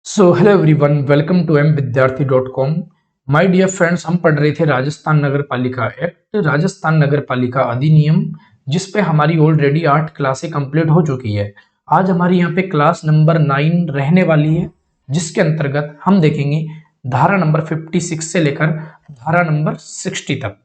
So hello everyone, welcome to mvidyarthi.com। My dear friends, हम पढ़ रहे थे राजस्थान नगर पालिका एक्ट, राजस्थान नगर पालिका अधिनियम, जिस पे हमारी ऑलरेडी 8 क्लासें कंप्लीट हो चुकी है। आज हमारी यहाँ पे क्लास नंबर 9 रहने वाली है, जिसके अंतर्गत हम देखेंगे धारा नंबर 56 से लेकर धारा नंबर 60 तक।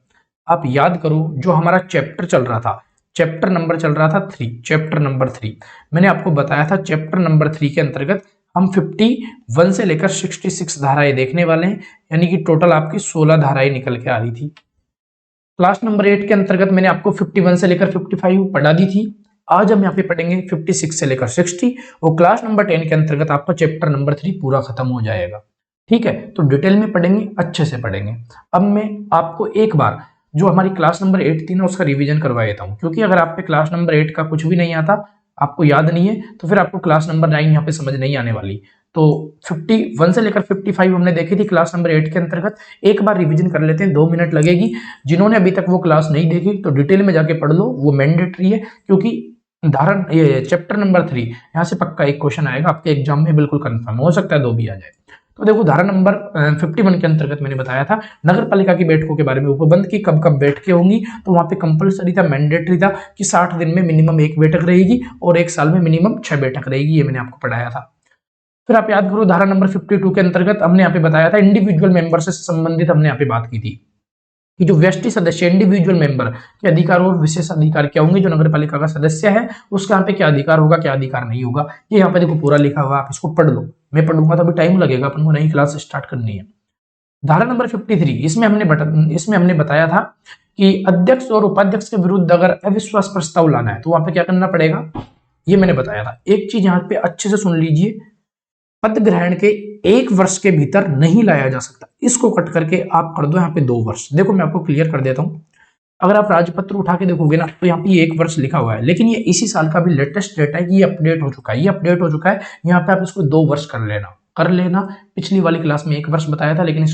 आप याद करो, जो हमारा चैप्टर चल रहा था, चैप्टर नंबर चल रहा था 3, चैप्टर नंबर 3। मैंने आपको बताया था चैप्टर नंबर 3 के अंतर्गत हम 51 से लेकर 66 धाराएं देखने वाले हैं, यानी कि टोटल आपकी 16 धाराएं निकल के आ रही थी। क्लास नंबर 8 के अंतर्गत मैंने आपको 51 से लेकर 55 पढ़ा दी थी। आज हम यहाँ पे पढ़ेंगे 56 से लेकर 60, और क्लास नंबर 10 के अंतर्गत आपका चैप्टर नंबर 3 पूरा खत्म हो जाएगा। ठीक है, तो डिटेल में पढ़ेंगे, अच्छे से पढ़ेंगे। अब मैं आपको एक बार जो हमारी क्लास नंबर 8 थी ना, उसका रिवीजन करवा देता हूँ, क्योंकि अगर आप पे क्लास नंबर 8 का कुछ भी नहीं आता, आपको याद नहीं है, तो फिर आपको क्लास नंबर 9 यहाँ पे समझ नहीं आने वाली। तो 51 से लेकर 55 हमने देखी थी क्लास नंबर 8 के अंतर्गत। एक बार रिवीजन कर लेते हैं, 2 मिनट लगेगी। जिन्होंने अभी तक वो क्लास नहीं देखी तो डिटेल में जाके पढ़ लो, वो मैंडेटरी है, क्योंकि धारण ये चैप्टर नंबर 3 यहाँ से पक्का एक क्वेश्चन आएगा आपके एग्जाम में, बिल्कुल कंफर्म, हो सकता है 2 भी आ जाए। तो देखो, धारा नंबर 51 के अंतर्गत मैंने बताया था नगर पालिका की बैठकों के बारे में, उपबंध की कब कब बैठकें होंगी। तो वहां पे कंपलसरी था, मैंडेटरी था कि 60 दिन में मिनिमम 1 बैठक रहेगी और 1 साल में मिनिमम 6 बैठक रहेगी। ये मैंने आपको पढ़ाया था। फिर आप याद करो, धारा नंबर 52 के अंतर्गत हमने यहाँ पे बताया था इंडिविजुअल मेंबर से संबंधित हमने यहाँ पे बात की थी कि जो व्यष्टि सदस्य, इंडिविजुअल मेंबर के अधिकार और विशेष अधिकार क्या होंगे। जो नगर पालिका का सदस्य है उसका यहाँ पे क्या अधिकार होगा, क्या अधिकार नहीं होगा, ये यहाँ पे देखो पूरा लिखा हुआ, आप इसको पढ़ लो। मैं पढ़ूंगा तो अभी टाइम लगेगा, अपन को नई क्लास स्टार्ट करनी है। धारा नंबर 53, इसमें हमने बताया था कि अध्यक्ष और उपाध्यक्ष के विरुद्ध अगर अविश्वास प्रस्ताव लाना है तो वहां पे क्या करना पड़ेगा, ये मैंने बताया था। एक चीज यहाँ पे अच्छे से सुन लीजिए, पद ग्रहण के 1 वर्ष के भीतर नहीं लाया जा सकता। इसको कट करके आप कर दो यहाँ पे 2 वर्ष। देखो मैं आपको क्लियर कर देता हूं, अगर आप राजपत्र उठा के देखोगे ना, तो यहाँ पे 1 वर्ष लिखा हुआ है, लेकिन ये इसी साल का भी लेटेस्ट डेटा है कि ये अपडेट हो चुका है, ये अपडेट हो चुका है। यहाँ पे आप इसको 2 वर्ष कर लेना। पिछली वाली क्लास में 1 वर्ष बताया था, लेकिन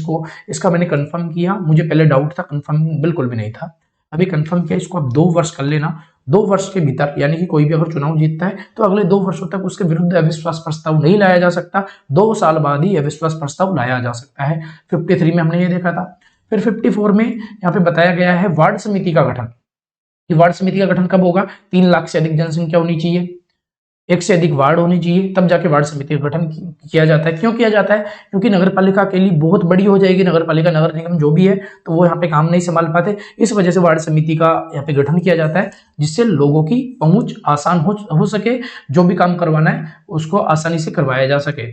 इसका मैंने कंफर्म किया, मुझे पहले डाउट था, कंफर्म बिल्कुल भी नहीं था, अभी कंफर्म किया, इसको आप 2 वर्ष कर लेना। 2 वर्ष के भीतर, यानी कि कोई भी अगर चुनाव जीतता है तो अगले 2 वर्षों तक उसके विरुद्ध अविश्वास प्रस्ताव नहीं लाया जा सकता। 2 साल बाद ही अविश्वास प्रस्ताव लाया जा सकता है। 53 में हमने ये देखा था। फिर 54 में यहाँ पे बताया गया है वार्ड समिति का गठन। वार्ड समिति का गठन कब होगा, 3 लाख से अधिक जनसंख्या होनी चाहिए, 1 से अधिक वार्ड होनी चाहिए, तब जाके वार्ड समिति का गठन किया जाता है। क्यों किया जाता है, क्योंकि नगर पालिका अकेली बहुत बड़ी हो जाएगी, नगर पालिका नगर निगम जो भी है, तो वो यहाँ पे काम नहीं संभाल पाते। इस वजह से वार्ड समिति का यहाँ पे गठन किया जाता है, जिससे लोगों की पहुंच आसान हो सके, जो भी काम करवाना है उसको आसानी से करवाया जा सके।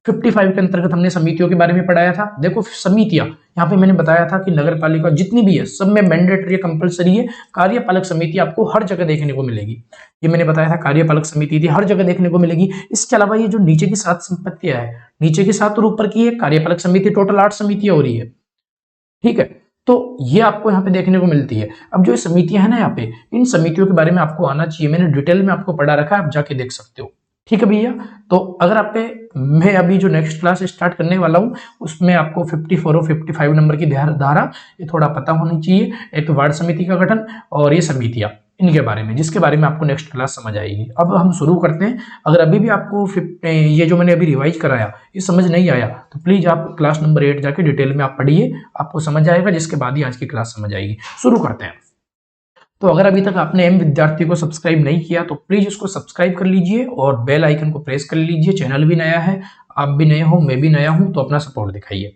55 के अंतर्गत हमने समितियों के बारे में पढ़ाया था। देखो समितियां, यहाँ पे मैंने बताया था कि नगर पालिका जितनी भी है सब में मैंडेटरी कंपलसरी है। कार्यपालक समिति आपको हर जगह देखने को मिलेगी, ये मैंने बताया था, कार्यपालक समिति थी, हर जगह देखने को मिलेगी। इसके अलावा ये जो नीचे की 7 संपत्तियां है, नीचे की 7 और ऊपर की है कार्यपालक समिति, टोटल 8 समितियां हो रही है। ठीक है, तो ये आपको यहाँ पे देखने को मिलती है। अब जो समितियां है ना, यहाँ पे इन समितियों के बारे में आपको आना चाहिए, मैंने डिटेल में आपको पढ़ा रखा है, आप जाके देख सकते हो। ठीक है भैया, तो अगर आप पे मैं अभी जो नेक्स्ट क्लास स्टार्ट करने वाला हूँ उसमें आपको 54 और 55 नंबर की धारा ये थोड़ा पता होनी चाहिए। एक तो वार्ड समिति का गठन और ये समितियां, इनके बारे में, जिसके बारे में आपको नेक्स्ट क्लास समझ आएगी। अब हम शुरू करते हैं। अगर अभी भी आपको ये जो मैंने अभी रिवाइज कराया ये समझ नहीं आया तो प्लीज आप क्लास नंबर 8 जाके डिटेल में आप पढ़िए, आपको समझ आएगा, जिसके बाद ही आज की क्लास समझ आएगी। शुरू करते हैं। तो अगर अभी तक आपने एम विद्यार्थी को सब्सक्राइब नहीं किया तो प्लीज उसको सब्सक्राइब कर लीजिए और बेल आइकन को प्रेस कर लीजिए। चैनल भी नया है, आप भी नए हो, मैं भी नया हूं, तो अपना सपोर्ट दिखाइए।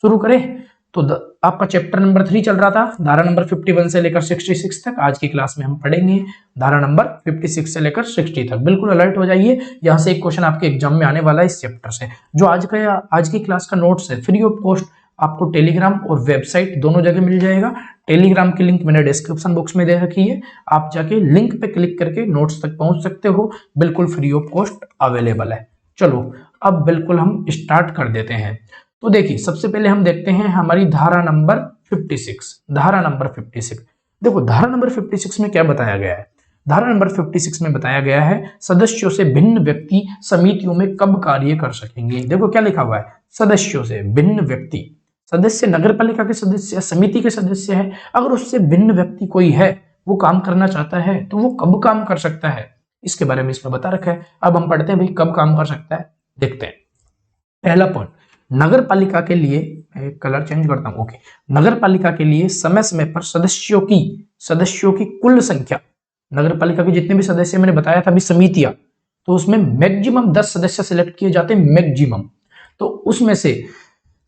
शुरू करें। तो आपका चैप्टर नंबर 3 चल रहा था, धारा नंबर 51 से लेकर 66 तक। आज की क्लास में हम पढ़ेंगे धारा नंबर 56 से लेकर 60 तक। बिल्कुल अलर्ट हो जाइए, यहाँ से एक क्वेश्चन आपके एग्जाम में आने वाला है इस चैप्टर से। जो आज की क्लास का नोट्स है, फ्री ऑफ कॉस्ट आपको टेलीग्राम और वेबसाइट दोनों जगह मिल जाएगा। टेलीग्राम की लिंक मैंने डिस्क्रिप्शन बॉक्स में दे रखी है, आप जाके लिंक पे क्लिक करके नोट्स तक पहुंच सकते हो, बिल्कुल फ्री ऑफ कॉस्ट अवेलेबल है। चलो अब बिल्कुल हम स्टार्ट कर देते हैं। तो देखिए, सबसे पहले हम देखते हैं हमारी धारा नंबर 56। धारा नंबर 56, देखो धारा नंबर 56 में क्या बताया गया है। धारा नंबर 56 में बताया गया है सदस्यों से भिन्न व्यक्ति समितियों में कब कार्य कर सकेंगे। देखो क्या लिखा हुआ है, सदस्यों से भिन्न व्यक्ति, सदस्य नगर पालिका के सदस्य, समिति के सदस्य है, अगर उससे भिन्न व्यक्ति कोई है वो काम करना चाहता है तो वो कब काम कर सकता है, इसके बारे में इसमें बता रखा है। अब हम पढ़ते हैं भाई कब काम कर सकता है, देखते हैं। पहला पॉइंट, नगर पालिका के लिए कलर चेंज करता हूं, ओके, नगर पालिका के लिए समय समय पर सदस्यों की कुल संख्या, नगर पालिका के जितने भी सदस्य मैंने बताया था अभी समितियां, तो उसमें मैक्सिमम 10 सदस्य सिलेक्ट किए जाते हैं मैक्सिमम। तो उसमें से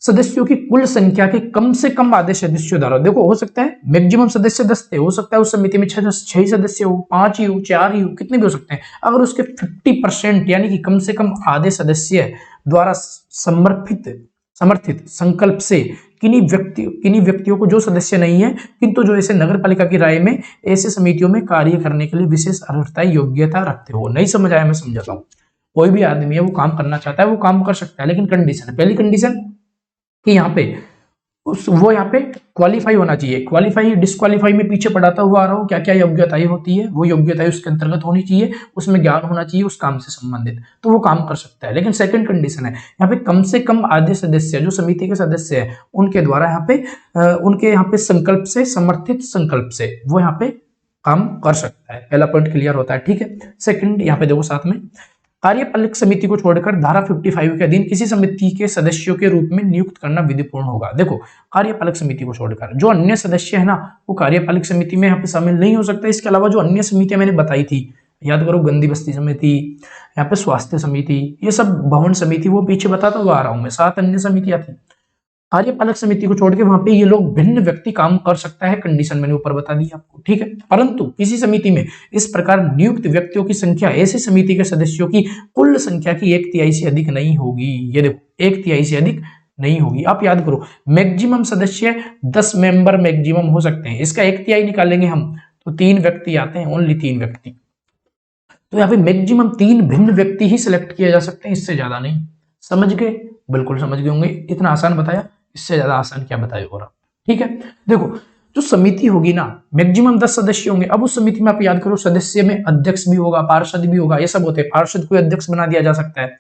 सदस्यों की कुल संख्या के कम से कम आधे सदस्यों द्वारा, देखो हो सकता है मैक्सिमम सदस्य 10 थे, हो सकता है उस समिति में 6 सदस्य हो, 5 ही हो, 4 ही हो, कितने भी हो सकते हैं। अगर उसके 50% यानी कि कम से कम आधे सदस्य द्वारा समर्थित संकल्प से किन्हीं व्यक्तियों को जो सदस्य नहीं है किंतु जो ऐसे नगर पालिका की राय में ऐसे समितियों में कार्य करने के लिए विशेष अर्हता योग्यता रखते हो। नहीं समझ आया, मैं समझाता हूँ। कोई भी आदमी है वो काम करना चाहता है, वो काम कर सकता है, लेकिन कंडीशन है, पहली कंडीशन कि यहाँ पे वो यहाँ पे क्वालिफाई होना चाहिए। क्वालिफाई डिस्क्वालीफाई में पीछे पढ़ाता हुआ आ रहा हूँ, क्या क्या योग्यताएं होती है, वो योग्यताएं उसके अंतर्गत होनी चाहिए, उसमें ज्ञान होना चाहिए उस काम से संबंधित, तो वो काम कर सकता है। लेकिन सेकंड कंडीशन है यहाँ पे कम से कम आधे सदस्य जो समिति के सदस्य है उनके द्वारा यहाँ पे संकल्प से समर्थित संकल्प से वो यहाँ पे काम कर सकता है। पहला पॉइंट क्लियर होता है, ठीक है। सेकंड यहाँ पे देखो साथ में, कार्यपालक समिति को छोड़कर धारा 55 के अधीन किसी समिति के सदस्यों के रूप में नियुक्त करना विधिपूर्ण होगा। देखो कार्यपालक समिति को छोड़कर जो अन्य सदस्य है ना वो कार्यपालक समिति में यहाँ पे शामिल नहीं हो सकता। इसके अलावा जो अन्य समितियां मैंने बताई थी, याद करो, गंदी बस्ती समिति, यहाँ पे स्वास्थ्य समिति, ये सब भवन समिति, वो पीछे बताता हुआ आ रहा हूं मैं, 7 अन्य समितियां थी। कार्यपालक समिति को छोड़ के वहां पे ये लोग भिन्न व्यक्ति काम कर सकता है, कंडीशन मैंने ऊपर बता दी आपको, ठीक है। परंतु किसी समिति में इस प्रकार नियुक्त व्यक्तियों की संख्या ऐसी समिति के सदस्यों की कुल संख्या की 1/3 से अधिक नहीं होगी। ये देखो 1/3 से अधिक नहीं होगी। आप याद करो मैक्सिमम सदस्य 10 मेंबर मैक्सिमम हो सकते हैं, इसका 1/3 निकालेंगे हम तो 3 व्यक्ति आते हैं, ओनली 3 व्यक्ति। तो यहाँ पे मैक्सिमम 3 भिन्न व्यक्ति ही सिलेक्ट किए जा सकते हैं, इससे ज्यादा नहीं। समझ गए? बिल्कुल समझ गए होंगे, इतना आसान बताया, इससे ज्यादा आसान क्या बताए और आप, ठीक है। देखो जो समिति होगी ना मैक्सिमम 10 सदस्य होंगे। अब उस समिति में आप याद करो सदस्य में अध्यक्ष भी होगा, पार्षद भी होगा, ये सब होते हैं। पार्षद को अध्यक्ष बना दिया जा सकता है,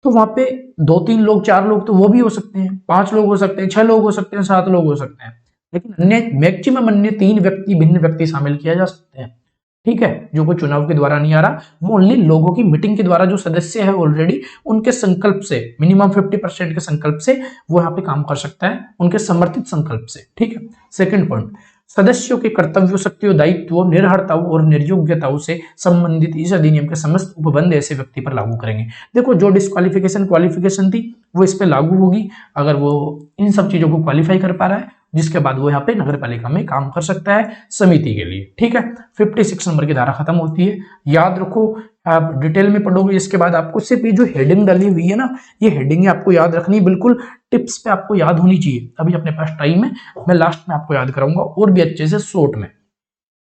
तो वहां पे 2-3 लोग, 4 लोग तो वो भी हो सकते हैं, 5 लोग हो सकते हैं, 6 लोग हो सकते हैं, 7 लोग हो सकते हैं, लेकिन अन्य मैक्सिमम अन्य 3 व्यक्ति भिन्न व्यक्ति शामिल किया जा सकते हैं, ठीक है। जो कोई चुनाव के द्वारा नहीं आ रहा, वो ओनली लोगों की मीटिंग के द्वारा जो सदस्य है ऑलरेडी उनके संकल्प से मिनिमम 50% के संकल्प से वो यहाँ पे काम कर सकता है, उनके समर्थित संकल्प से, ठीक है। सेकंड पॉइंट, सदस्यों के कर्तव्यों, शक्तियों, दायित्वों, निर्भरताओं और निर्योग्यताओं से संबंधित इस अधिनियम के समस्त उपबंध ऐसे व्यक्ति पर लागू करेंगे। देखो जो डिस्क्वालिफिकेशन क्वालिफिकेशन थी वो इस पे लागू होगी अगर वो इन सब चीजों को क्वालिफाई कर पा रहा है, जिसके बाद वो यहाँ पे नगर पालिका में काम कर सकता है समिति के लिए, ठीक है। 56 नंबर की धारा खत्म होती है। याद रखो, आप डिटेल में पढ़ोगे इसके बाद आपको सिर्फ ये जो हेडिंग डाली हुई है ना, ये हेडिंग आपको याद रखनी, बिल्कुल टिप्स पे आपको याद होनी चाहिए। अभी अपने पास टाइम है, मैं लास्ट में आपको याद कराऊंगा और भी अच्छे से शॉर्ट में।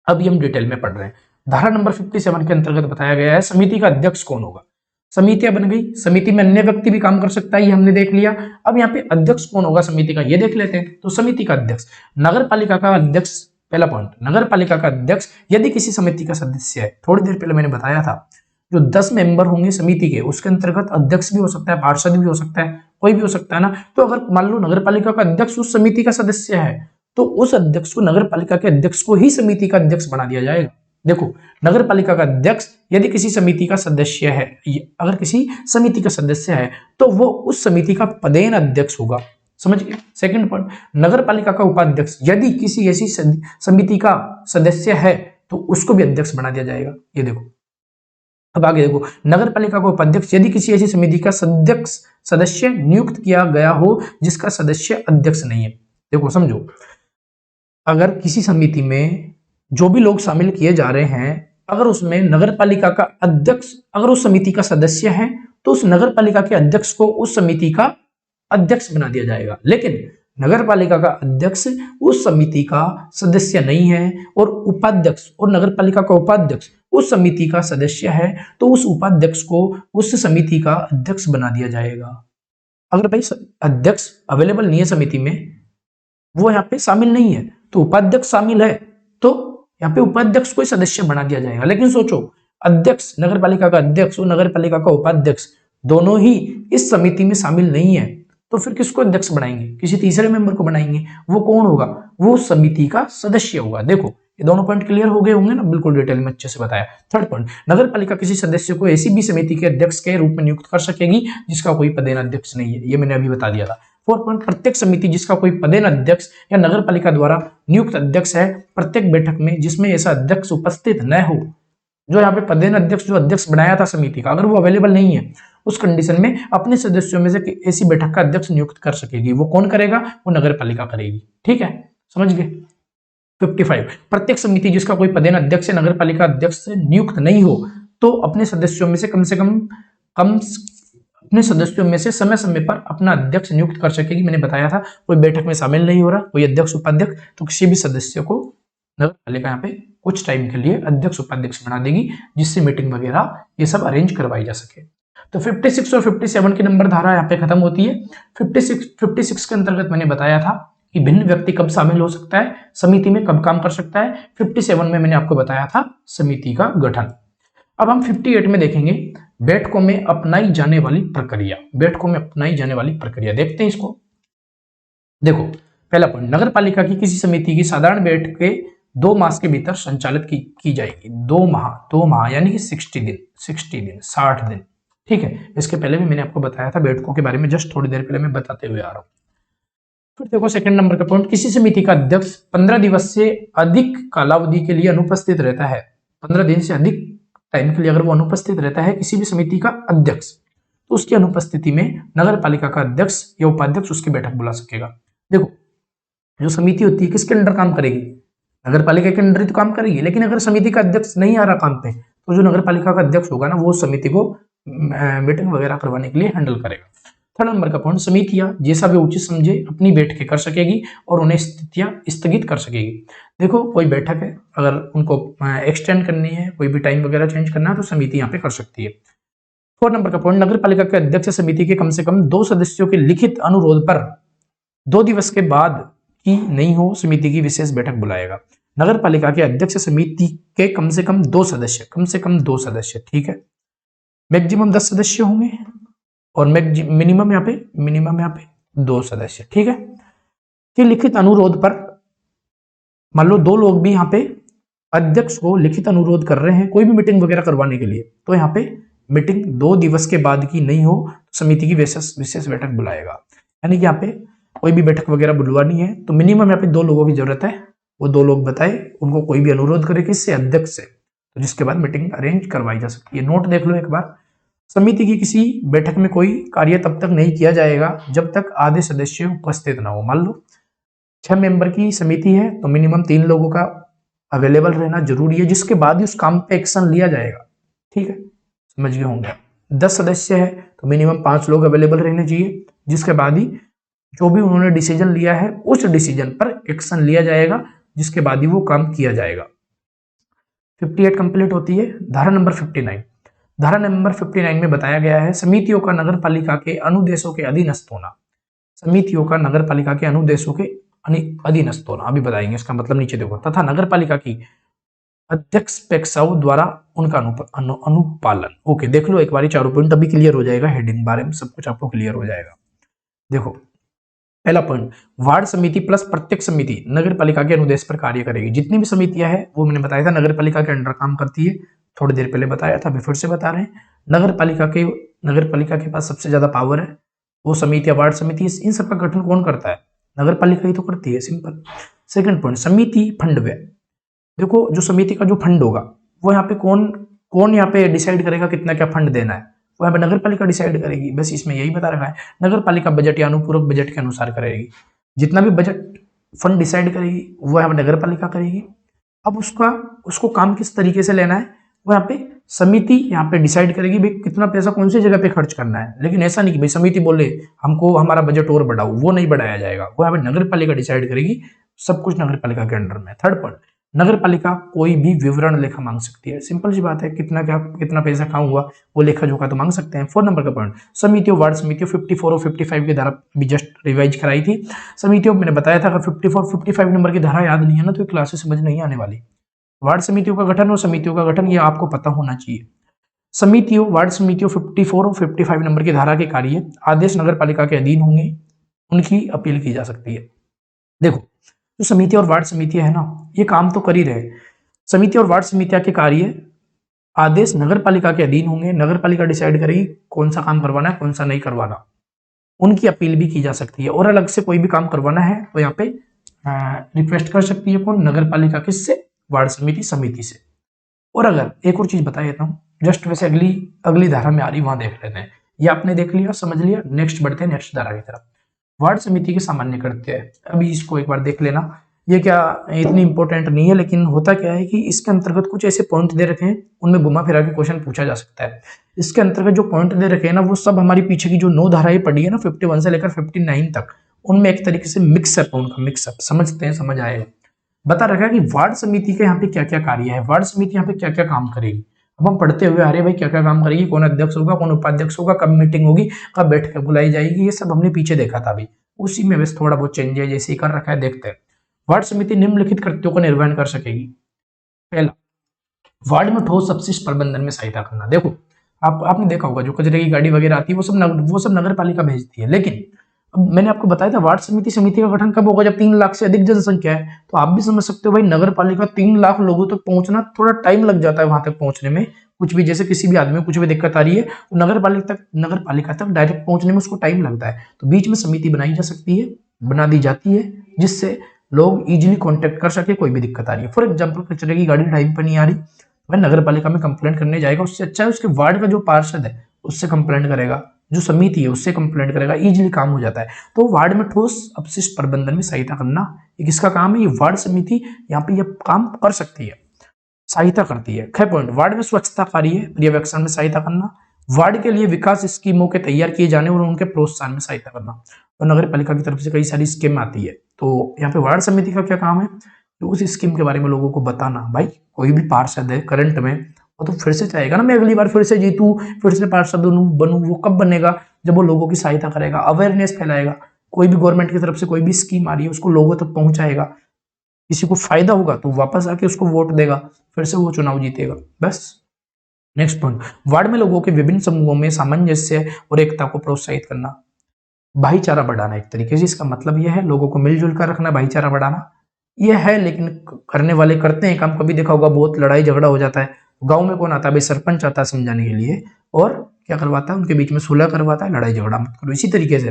अभी हम डिटेल में पढ़ रहे हैं। धारा नंबर 57 के अंतर्गत बताया गया है समिति का अध्यक्ष कौन होगा। समितियां बन गई, समिति में अन्य व्यक्ति भी काम कर सकता है, ये हमने देख लिया। अब यहाँ पे अध्यक्ष कौन होगा समिति का, ये देख लेते हैं। तो समिति का अध्यक्ष, नगर पालिका का अध्यक्ष, पहला पॉइंट, नगर पालिका का अध्यक्ष यदि किसी समिति का सदस्य है, थोड़ी देर पहले मैंने बताया था जो 10 मेंबर होंगे समिति के, उसके अंतर्गत अध्यक्ष भी हो सकता है, पार्षद भी हो सकता है, कोई भी हो सकता है ना। तो अगर मान लो नगर पालिका का अध्यक्ष उस समिति का सदस्य है तो उस अध्यक्ष को, नगर पालिका के अध्यक्ष को ही समिति का अध्यक्ष बना दिया जाएगा। देखो नगर पालिका का अध्यक्ष यदि किसी समिति का सदस्य है, अगर किसी समिति का सदस्य है तो वो उस समिति का पदेन अध्यक्ष होगा, समझ गए। सेकंड पॉइंट, नगर पालिका का उपाध्यक्ष यदि किसी ऐसी समिति का सदस्य है तो उसको भी अध्यक्ष बना दिया जाएगा। ये देखो अब आगे देखो, नगर पालिका का उपाध्यक्ष यदि किसी ऐसी समिति का सदस्य नियुक्त किया गया हो जिसका सदस्य अध्यक्ष नहीं है। देखो समझो, अगर किसी समिति में जो भी लोग शामिल किए जा रहे हैं, अगर उसमें नगर पालिका का अध्यक्ष अगर उस समिति का सदस्य है तो उस नगर पालिका के अध्यक्ष को उस समिति का अध्यक्ष बना दिया जाएगा। लेकिन नगर पालिका का अध्यक्ष उस समिति का सदस्य नहीं है और उपाध्यक्ष और नगर पालिका का उपाध्यक्ष उस समिति का सदस्य है तो उस उपाध्यक्ष को उस समिति का अध्यक्ष बना दिया जाएगा। अगर भाई अध्यक्ष अवेलेबल नहीं है समिति में, वो यहाँ पे शामिल नहीं है, तो उपाध्यक्ष शामिल है तो यहाँ पे उपाध्यक्ष को सदस्य बना दिया जाएगा। लेकिन सोचो, अध्यक्ष नगर पालिका का अध्यक्ष और नगर पालिका का उपाध्यक्ष दोनों ही इस समिति में शामिल नहीं है, तो फिर किसको अध्यक्ष बनाएंगे? किसी तीसरे मेंबर को बनाएंगे। वो कौन होगा? वो समिति का सदस्य होगा। देखो ये दोनों पॉइंट क्लियर हो गए होंगे ना, बिल्कुल डिटेल में अच्छे से बताया। थर्ड पॉइंट, नगर पालिका किसी सदस्य को ऐसी भी समिति के अध्यक्ष के रूप में नियुक्त कर सकेगी जिसका कोई पदेन अध्यक्ष नहीं है, ये मैंने अभी बता दिया था। फोर्थ पॉइंट, प्रत्येक समिति जिसका कोई पदेन अध्यक्ष या नगर पालिका द्वारा नियुक्त अध्यक्ष है, प्रत्येक बैठक में जिसमें ऐसा अध्यक्ष उपस्थित न हो, जो यहाँ पे पदेन अध्यक्ष जो अध्यक्ष बनाया था समिति का, अगर वो अवेलेबल नहीं है, उस कंडीशन में अपने सदस्यों में से ऐसी बैठक का अध्यक्ष नियुक्त कर सकेगी। वो कौन करेगा? वो नगर पालिका करेगी। ठीक है, समझ गए। 55, प्रत्येक समिति जिसका कोई पदेन अध्यक्ष या नगर पालिका अध्यक्ष से नियुक्त नहीं हो तो अपने सदस्यों में से अपने सदस्यों में से समय समय पर अपना अध्यक्ष नियुक्त कर सकेगी। मैंने बताया था, कोई बैठक में शामिल नहीं हो रहा, कोई अध्यक्ष उपाध्यक्ष, तो किसी भी सदस्य को नगर पालिका यहाँ पे कुछ टाइम के लिए अध्यक्ष उपाध्यक्ष बना देगी, जिससे मीटिंग वगैरह ये सब अरेंज करवाई जा सके। तो 56 और 57 की नंबर धारा यहाँ पे खत्म होती है। 56 के अंतर्गत मैंने बताया था कि भिन्न व्यक्ति कब शामिल हो सकता है, समिति में कब काम कर सकता है। 57 में मैंने आपको बताया था समिति का गठन। अब हम 58 में देखेंगे बैठकों में अपनाई जाने वाली प्रक्रिया। बैठकों में अपनाई जाने वाली प्रक्रिया देखते हैं इसको। देखो, पहला पॉइंट, नगर पालिका की किसी समिति की साधारण बैठकें 2 मास के भीतर संचालित की जाएगी। 2 माह यानी कि 60 दिन 60 दिन। ठीक है, इसके पहले भी मैंने आपको बताया था बैठकों के बारे में, जस्ट थोड़ी देर पहले मैं बताते हुए आ रहा हूं। फिर देखो सेकंड नंबर का पॉइंट, किसी समिति का अध्यक्ष 15 दिवस से अधिक कालावधि के लिए अनुपस्थित रहता है। 15 दिन से अधिक टाइम के लिए अगर वो अनुपस्थित रहता है किसी भी समिति का अध्यक्ष, तो उसकी अनुपस्थिति में नगर पालिका का अध्यक्ष या उपाध्यक्ष उसकी बैठक बुला सकेगा। देखो, जो समिति होती है किसके अंडर काम करेगी? नगर पालिका के अंडर तो काम करेगी, लेकिन अगर समिति का अध्यक्ष नहीं आ रहा काम पे, तो जो नगर पालिका का अध्यक्ष होगा ना, वो समिति को मीटिंग वगैरह करवाने के लिए हैंडल करेगा। थर्ड नंबर का पॉइंट, समितियां जैसा भी उचित समझे अपनी बैठकें कर सकेगी और उन्हें स्थितियां स्थगित कर सकेगी। देखो, कोई बैठक है, अगर उनको एक्सटेंड करनी है, कोई भी टाइम वगैरह चेंज करना है, तो समिति यहाँ पे कर सकती है। फोर्थ नंबर का पॉइंट, नगर पालिका के अध्यक्ष समिति के कम से कम 2 सदस्यों के लिखित अनुरोध पर 2 दिवस के बाद की नहीं हो समिति की विशेष बैठक बुलाएगा। नगर पालिका के अध्यक्ष समिति के कम से कम 2 सदस्य, ठीक है, मैक्सिमम 10 सदस्य होंगे और मिनिमम यहाँ पे 2 सदस्य। ठीक है, कि लिखित अनुरोध पर, मान लो 2 लोग भी यहाँ पे अध्यक्ष को लिखित अनुरोध कर रहे हैं कोई भी मीटिंग वगैरह करवाने के लिए, तो यहाँ पे मीटिंग 2 दिवस के बाद की नहीं हो तो समिति की विशेष बैठक बुलाएगा। यानी कि यहाँ पे कोई भी बैठक वगैरह बुलवानी है तो मिनिमम यहाँ पे 2 लोगों की जरूरत है। वो 2 लोग बताए, उनको कोई भी अनुरोध करे किससे? अध्यक्ष से, तो जिसके बाद मीटिंग अरेंज करवाई जा सकती है। नोट देख लो एक बार, समिति की किसी बैठक में कोई कार्य तब तक नहीं किया जाएगा जब तक आधे सदस्य उपस्थित ना हो। मान लो 6 मेंबर की समिति है तो मिनिमम 3 लोगों का अवेलेबल रहना जरूरी है, जिसके बाद ही उस काम पे एक्शन लिया जाएगा। ठीक है, समझ गए होंगे। 10 सदस्य है तो मिनिमम 5 लोग अवेलेबल रहने चाहिए, जिसके बाद ही जो भी उन्होंने डिसीजन लिया है उस डिसीजन पर एक्शन लिया जाएगा, जिसके बाद ही वो काम किया जाएगा। 58 कंप्लीट होती है। धारा नंबर 59 में बताया गया है समितियों का नगर पालिका के अनुदेशों के अधीनस्थ होना। समितियों का नगर पालिका के अनुदेशों के अधीनस्थ होना, अभी बताएंगे इसका मतलब, नीचे देखो, तथा नगर पालिका की अध्यक्षपेक्षाओं द्वारा उनका अनुपालन। ओके, देख लो एक बार 4 पॉइंट, अभी क्लियर हो जाएगा, हेडिंग बारे में सब कुछ आपको क्लियर हो जाएगा। देखो, पहला पॉइंट, वार्ड समिति प्लस प्रत्येक समिति नगर पालिका के अनुदेश पर कार्य करेगी। जितनी भी समितियां हैं वो मैंने बताया था नगर पालिका के अंडर काम करती है, थोड़ी देर पहले बताया था, अभी फिर से बता रहे हैं। नगर पालिका के पास सबसे ज्यादा पावर है, वो समितियां, वार्ड समिति, इन सबका गठन कौन करता है? नगर पालिका ही तो करती है, सिंपल। सेकंड पॉइंट, समिति फंड व्यय। देखो, जो समिति का जो फंड होगा वो यहाँ पे कौन यहाँ पे डिसाइड करेगा कितना क्या फंड देना है? वो यहाँ पे नगर पालिका डिसाइड करेगी। बस इसमें यही बता रखा है, नगर पालिका बजट या अनुपूरक बजट के अनुसार करेगी। जितना भी बजट फंड डिसाइड करेगी वो यहाँ पे नगर पालिका करेगी। अब उसको काम किस तरीके से लेना है वो यहाँ पे समिति यहाँ पे डिसाइड करेगी, भाई कितना पैसा कौन सी जगह पे खर्च करना है। लेकिन ऐसा नहीं कि भाई समिति बोले हमको हमारा बजट और बढ़ाओ, वो नहीं बढ़ाया जाएगा, वो यहाँ पे नगर पालिका डिसाइड करेगी, सब कुछ नगर पालिका के अंडर में। थर्ड पॉइंट, नगर पालिका कोई भी विवरण लेखा मांग सकती है। सिंपल सी बात है, कितना पैसा कहाँ हुआ वो लेखा जोखा तो मांग सकते हैं। 4 नंबर का पॉइंट, समितियों, वार्ड समितियों 54 और 55 की धारा भी जस्ट रिवाइज कराई थी। समितियों मैंने बताया था, अगर 54 55 नंबर की धारा याद नहीं है ना तो क्लासेस समझ नहीं आने वाली। वार्ड समितियों का गठन और समितियों का गठन ये आपको पता होना चाहिए। समितियों, वार्ड समितियों 54 और 55 नंबर की धारा के कार्य आदेश नगर पालिका के अधीन होंगे, उनकी अपील की जा सकती है। देखो, जो समिति और वार्ड समितियां है ना, ये काम तो कर ही रहे। समिति और वार्ड समितियां के कार्य आदेश नगर पालिका के अधीन होंगे। नगर पालिका डिसाइड करेगी कौन सा काम करवाना है, कौन सा नहीं करवाना। उनकी अपील भी की जा सकती है, और अलग से कोई भी काम करवाना है तो यहाँ पे रिक्वेस्ट कर सकती है कौन, नगर पालिका, किससे, वार्ड समिति, समिति से। और अगर एक और चीज बता देता हूँ, जस्ट वैसे अगली अगली धारा में आ रही, वहां देख लेते हैं। ये आपने देख लिया, समझ लिया, नेक्स्ट बढ़ते हैं नेक्स्ट धारा की तरफ। वार्ड समिति के सामान्य कृत्य है, अभी इसको एक बार देख लेना। ये क्या इतनी इंपॉर्टेंट नहीं है, लेकिन होता क्या है कि इसके अंतर्गत कुछ ऐसे पॉइंट दे रखे हैं, उनमें घुमा फिरा के क्वेश्चन पूछा जा सकता है। इसके अंतर्गत जो पॉइंट दे रखे हैं ना, वो सब हमारी पीछे की जो 9 धाराएं पढ़ी है ना, 51 से लेकर 59 तक, उनमें एक तरीके से मिक्सअप है उनका, मिक्सअप समझते हैं, समझ आएगा। बता रखा है कि वार्ड समिति के यहाँ पे क्या क्या कार्य है, वार्ड समिति यहाँ पे क्या क्या काम करेगी। अब हम पढ़ते हुए अरे भाई क्या क्या काम करेगी, कौन अध्यक्ष होगा, कौन उपाध्यक्ष होगा, कब मीटिंग होगी, कब बैठक बुलाई जाएगी, ये सब हमने पीछे देखा था। अभी उसी में बस थोड़ा बहुत चेंज है, जैसे ही कर रखा है, देखते हैं। वार्ड समिति निम्नलिखित कृत्यों का निर्वहन कर सकेगी। पहला, वार्ड में ठोस अपशिष्ट प्रबंधन में सहायता करना। देखो आपने देखा होगा जो कचरे की गाड़ी वगैरह आती है वो सब नगर पालिका भेजती है, लेकिन अब मैंने आपको बताया था वार्ड समिति का गठन कब होगा, जब 3 लाख से अधिक जनसंख्या है। तो आप भी समझ सकते हो भाई, नगर पालिका 3 लाख लोगों तक पहुंचना थोड़ा टाइम लग जाता है, वहां तक पहुंचने में कुछ भी, जैसे किसी भी आदमी को कुछ भी दिक्कत आ रही है तो नगर पालिका तक डायरेक्ट पहुंचने में उसको टाइम लगता है। तो बीच में समिति बनाई जा सकती है, बना दी जाती है, जिससे लोग इजिली कॉन्टेक्ट कर सके, कोई भी दिक्कत आ रही है। फॉर एग्जाम्पल, कचरे की गाड़ी टाइम पर नहीं आ रही, वह नगर पालिका में कंप्लेंट करने जाएगा, उससे अच्छा है उसके वार्ड का जो पार्षद है उससे कंप्लेंट करेगा, जो समिति है उससे कंप्लेंट करेगा, इजीली काम हो जाता है। तो वार्ड में ठोस अपशिष्ट प्रबंधन में सहायता करना ये किसका काम है, ये वार्ड समिति यहाँ पे ये काम कर सकती है, सहायता करती है। 6 पॉइंट, वार्ड में स्वच्छता कार्य पर्यवेक्षण में सहायता करना, वार्ड के लिए विकास स्कीमों के तैयार किए जाने और उनके प्रोत्साहन में सहायता करना। और नगर पालिका की तरफ से कई सारी स्कीम आती है, तो यहाँ पे वार्ड समिति का क्या काम है, तो उस स्कीम के बारे में लोगों को बताना। भाई कोई भी पार्षद है करंट में, वो तो फिर से चाहेगा ना मैं अगली बार फिर से जीतूं, फिर से पार्षद बनूं। वो कब बनेगा, जब वो लोगों की सहायता करेगा, अवेयरनेस फैलाएगा। कोई भी गवर्नमेंट की तरफ से कोई भी स्कीम आ रही है उसको लोगों तक पहुंचाएगा, किसी को फायदा होगा तो वापस आके उसको वोट देगा, फिर से वो चुनाव जीतेगा, बस। नेक्स्ट पॉइंट, वार्ड में लोगों के विभिन्न समूहों में सामंजस्य और एकता को प्रोत्साहित करना, भाईचारा बढ़ाना। एक तरीके से इसका मतलब यह है लोगों को मिलजुल कर रखना, भाईचारा बढ़ाना यह है। लेकिन करने वाले करते हैं काम, कभी देखा होगा बहुत लड़ाई झगड़ा हो जाता है। गांव में कौन आता है भाई, सरपंच आता है समझाने के लिए, और क्या करवाता है, उनके बीच में सुलह करवाता है, लड़ाई झगड़ा मत करो। इसी तरीके से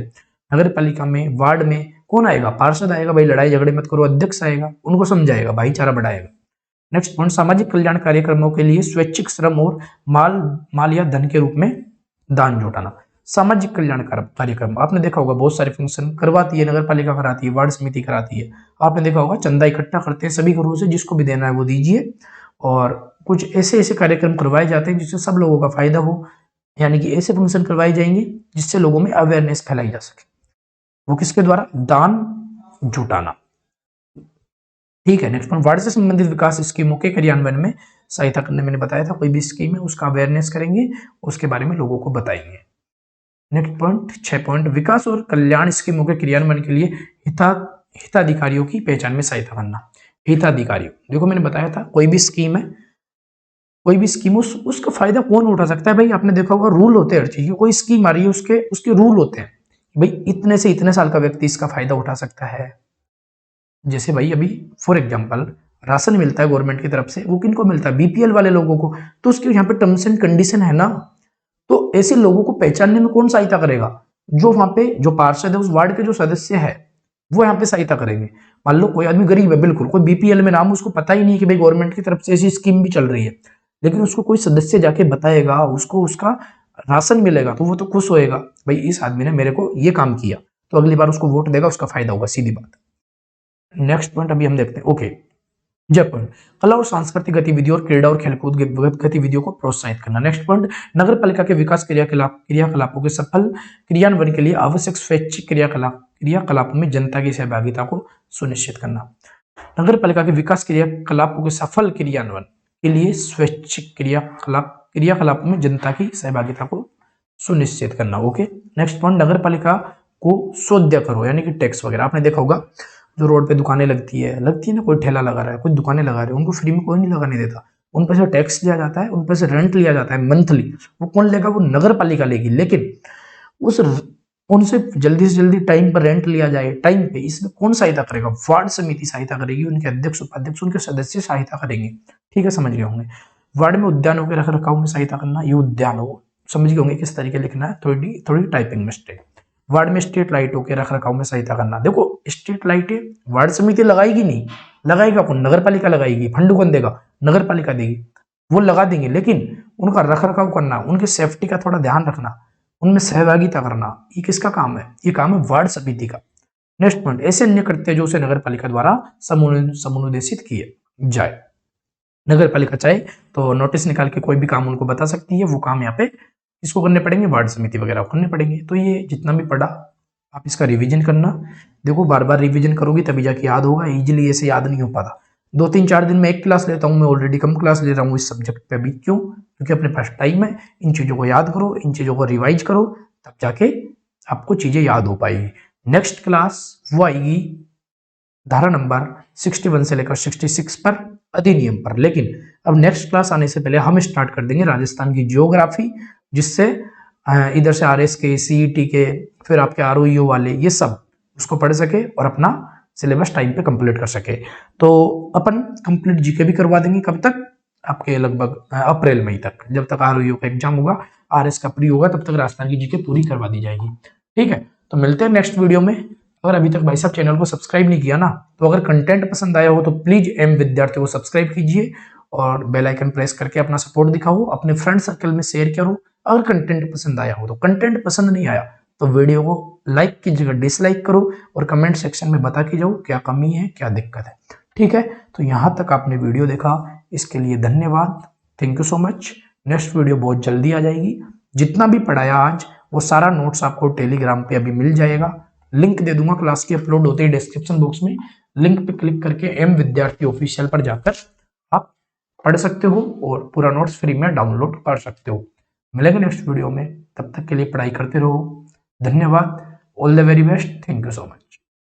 नगर पालिका में, वार्ड में कौन आएगा, पार्षद आएगा, भाई लड़ाई झगड़े मत करो, अध्यक्ष आएगा, उनको समझाएगा, भाईचारा बढ़ाएगा। नेक्स्ट पॉइंट, सामाजिक कल्याण कार्यक्रमों के लिए स्वैच्छिक श्रम और माल या धन के रूप में दान जुटाना। सामाजिक कल्याण कार्यक्रम आपने देखा होगा बहुत सारे फंक्शन करवाती है नगर पालिका, कराती है, वार्ड समिति कराती है। आपने देखा होगा चंदा इकट्ठा करते हैं सभी घरों से, जिसको भी देना है वो दीजिए, और कुछ ऐसे ऐसे कार्यक्रम करवाए जाते हैं जिससे सब लोगों का फायदा हो, यानी कि ऐसे फंक्शन करवाए जाएंगे जिससे लोगों में अवेयरनेस फैलाई जा सके। वो किसके द्वारा, दान जुटाना। ठीक है, नेक्स्ट पॉइंट, वार्ड से संबंधित विकास स्कीमों के क्रियान्वयन में सहायता करने, मैंने बताया था कोई भी स्कीम है उसका अवेयरनेस करेंगे, उसके बारे में लोगों को बताएंगे। नेक्स्ट पॉइंट 6 पॉइंट, विकास और कल्याण स्कीमों के क्रियान्वयन के लिए हिताधिकारियों की पहचान में सहायता करना। हिताधिकारियों, देखो मैंने बताया था कोई भी स्कीम है, कोई भी स्कीम उसका फायदा कौन उठा सकता है, भाई आपने देखा होगा रूल होते हैं हर चीज के, कोई स्कीम आ रही है उसके रूल होते हैं, भाई इतने से इतने साल का व्यक्ति इसका फायदा उठा सकता है। जैसे भाई अभी फॉर एग्जांपल राशन मिलता है गवर्नमेंट की तरफ से, वो किनको मिलता है, बीपीएल वाले लोगों को, तो उसके यहाँ पे टर्म्स एंड कंडीशन है ना। तो ऐसे लोगों को पहचानने में कौन सहायता करेगा, जो वहां पे जो पार्षद है, उस वार्ड के जो सदस्य है वो यहाँ पे सहायता करेंगे। मान लो कोई आदमी गरीब है, बिल्कुल कोई बीपीएल में नाम, उसको पता ही नहीं कि भाई गवर्नमेंट की तरफ से ऐसी स्कीम भी चल रही है, लेकिन उसको कोई सदस्य जाके बताएगा, उसको उसका राशन मिलेगा, तो वो तो खुश होएगा, भाई इस आदमी ने मेरे को ये काम किया, तो अगली बार उसको वोट देगा, उसका फायदा होगा, सीधी बात। नेक्स्ट पॉइंट अभी हम देखते हैं, ओके। जब पॉइंट, कला और सांस्कृतिक गतिविधियों और क्रीड़ा और खेलकूद गतिविधियों को प्रोत्साहित करना। नेक्स्ट पॉइंट, नगर पालिका के विकास क्रियाकलापों के सफल क्रियान्वयन के लिए आवश्यक स्वैच्छिक क्रियाकलापों में जनता की सहभागिता को सुनिश्चित करना। नगर पालिका के विकास क्रियाकलापों के सफल क्रियान्वयन के लिए स्वैच्छिक क्रियाकलापों में जनता की सहभागिता को सुनिश्चित करना। ओके। नेक्स्ट पॉइंट, नगर पालिका को शोध्य करो, यानी कि टैक्स वगैरह। आपने देखा होगा जो रोड पे दुकानें लगती है ना, कोई ठेला लगा रहा है, कोई दुकानें लगा रहे हैं, उनको फ्री में कोई नहीं लगाने देता, उन पर से टैक्स लिया जाता है, उन पर से रेंट लिया जाता है मंथली। वो कौन लेगा, वो नगर पालिका लेगी, लेकिन उनसे जल्दी से जल्दी टाइम पर रेंट लिया जाए टाइम पे, इसमें कौन सहायता करेगा? वार्ड समिति सहायता करेगी, उनके अध्यक्ष उपाध्यक्ष उनके सदस्य सहायता करेंगे। ठीक है, समझ गए होंगे। वार्ड में उद्यानों के रख रखाव में सहायता करना, ये उद्यानों समझ गए होंगे किस तरीके लिखना है, थोड़ी टाइपिंग मिस्टेक। वार्ड में स्ट्रीट लाइटों के रख रखाव में सहायता करना, देखो स्ट्रीट लाइटें वार्ड समिति लगाएगी नहीं, लगाएगा कौन? नगर पालिका लगाएगी। फंड कौन देगा? नगर पालिका देगी। वो लगा देंगे, लेकिन उनका रख रखाव करना, उनकी सेफ्टी का थोड़ा ध्यान रखना, उनमें सहभागिता करना, ये किसका काम है? ये काम है वार्ड समिति का। नेक्स्ट पॉइंट, ऐसे अन्य कृत्य जो उसे नगर पालिका द्वारा समुन्देशित किए जाए। नगर पालिका चाहे तो नोटिस निकाल के कोई भी काम उनको बता सकती है, वो काम यहाँ पे किसको करने पड़ेंगे? वार्ड समिति वगैरह करने पड़ेंगे। तो ये जितना भी पढ़ा आप इसका रिवीजन करना। देखो बार बार रिवीजन करोगे तभी जाके याद होगा, इजीली ऐसे याद नहीं हो पाता। 2-3-4 दिन में एक क्लास लेता हूँ, मैं ऑलरेडी कम क्लास ले रहा हूँ इस सब्जेक्ट पे अभी। क्यों? क्योंकि अपने पास टाइम है। इन चीज़ों को याद करो, इन चीज़ों को रिवाइज करो, तब जाके आपको चीज़ें याद हो पाएगी। नेक्स्ट क्लास वो आएगी धारा नंबर 61 से लेकर 66 पर, अधिनियम पर। लेकिन अब नेक्स्ट क्लास आने से पहले हम स्टार्ट कर देंगे राजस्थान की जियोग्राफी, जिससे इधर से आरएस के, सीईटी के, फिर आपके आरओईओ वाले, ये सब उसको पढ़ सके और अपना सिलेबस टाइम पे कंप्लीट कर सके। तो अपन कंप्लीट जीके भी करवा देंगे। कब तक? आपके लगभग अप्रैल मई तक, जब तक आरओईओ का एग्जाम होगा, आरएस का प्री होगा, तब तक राजस्थान की जीके पूरी करवा दी जाएगी। ठीक है, तो मिलते हैं नेक्स्ट वीडियो में। अगर अभी तक भाई साहब चैनल को सब्सक्राइब नहीं किया ना, तो अगर कंटेंट पसंद आया हो तो प्लीज एम विद्यार्थी को सब्सक्राइब कीजिए और बेल आइकन प्रेस करके अपना सपोर्ट दिखाओ, अपने फ्रेंड सर्कल में शेयर करो। अगर कंटेंट पसंद आया हो तो, कंटेंट पसंद नहीं आया तो वीडियो को लाइक की जगह डिसलाइक करो और कमेंट सेक्शन में बता के जाओ क्या कमी है, क्या दिक्कत है। ठीक है, तो यहाँ तक आपने वीडियो देखा, इसके लिए धन्यवाद। Thank you so much. Next video बहुत जल्दी आ जाएगी। जितना भी पढ़ाया आज वो सारा नोट्स आपको टेलीग्राम पे अभी मिल जाएगा। लिंक दे दूंगा क्लास की, अपलोड होते ही डिस्क्रिप्शन बॉक्स में। लिंक पे क्लिक करके एम विद्यार्थी ऑफिशियल पर जाकर आप पढ़ सकते हो और पूरा नोट्स फ्री में डाउनलोड कर सकते हो। मिलेंगे नेक्स्ट वीडियो में, तब तक के लिए पढ़ाई करते रहो। धन्यवाद। All the very best. Thank you so much.